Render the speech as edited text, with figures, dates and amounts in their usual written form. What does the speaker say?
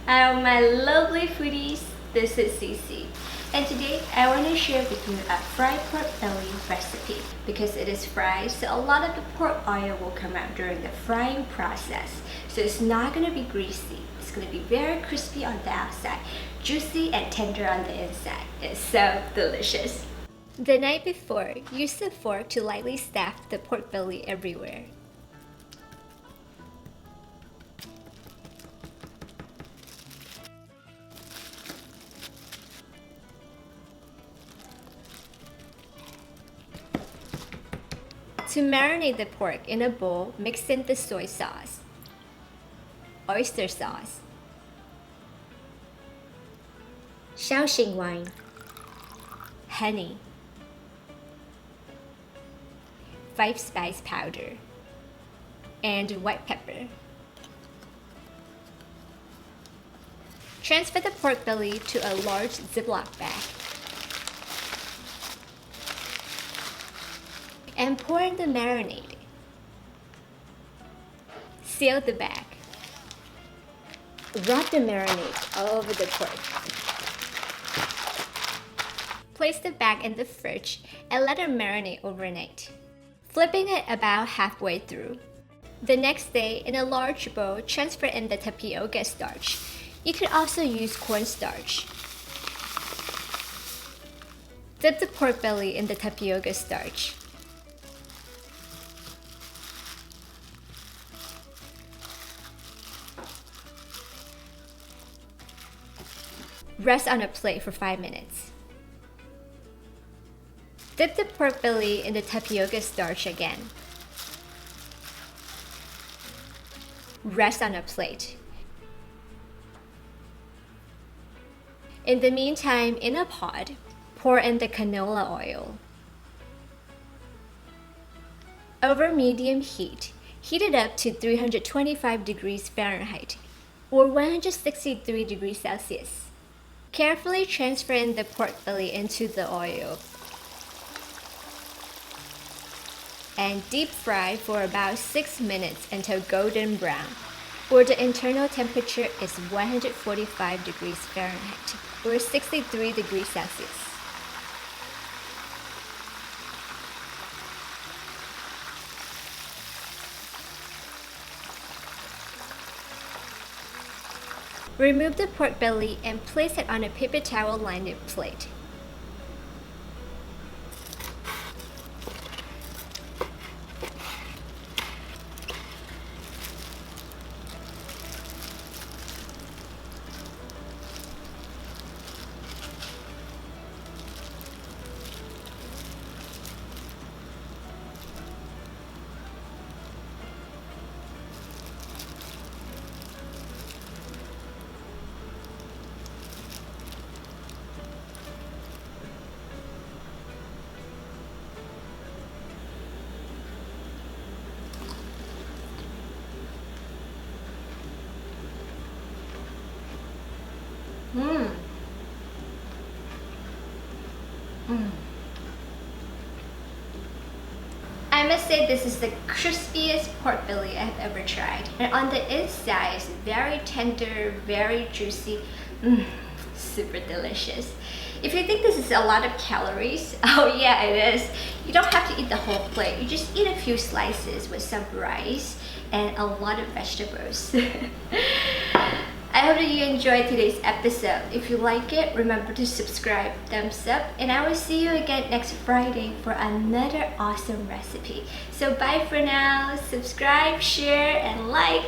Hello my lovely foodies, this is CiCi, and today I want to share with you a fried pork belly recipe. Because it is fried, so a lot of the pork oil will come out during the frying process, so it's not going to be greasy. It's going to be very crispy on the outside, juicy and tender on the inside. It's so delicious. The night before, use a fork to lightly stuff the pork belly everywhere. To marinate the pork in a bowl, mix in the soy sauce, oyster sauce, Shaoxing wine, honey, 5 spice powder, and white pepper. Transfer the pork belly to a large Ziploc bag and pour in the marinade. Seal the bag. Rub the marinade all over the pork. Place the bag in the fridge and let it marinate overnight, flipping it about halfway through. The next day, in a large bowl, transfer in the tapioca starch. You could also use cornstarch. Dip the pork belly in the tapioca starch. Rest on a plate for 5 minutes. Dip the pork belly in the tapioca starch again. Rest on a plate. In the meantime, in a pot, pour in the canola oil. Over medium heat, heat it up to 325 degrees Fahrenheit or 163 degrees Celsius. Carefully transfer in the pork belly into the oil and deep fry for about 6 minutes until golden brown, or the internal temperature is 145 degrees Fahrenheit or 63 degrees Celsius. Remove the pork belly and place it on a paper towel lined plate. I must say this is the crispiest pork belly I've ever tried. And on the inside, it's very tender, very juicy, super delicious. If you think this is a lot of calories, oh yeah, it is. You don't have to eat the whole plate. You just eat a few slices with some rice and a lot of vegetables. I hope that you enjoyed today's episode. If you like it, remember to subscribe, thumbs up, and I will see you again next Friday for another awesome recipe. So bye for now. Subscribe, share, and like.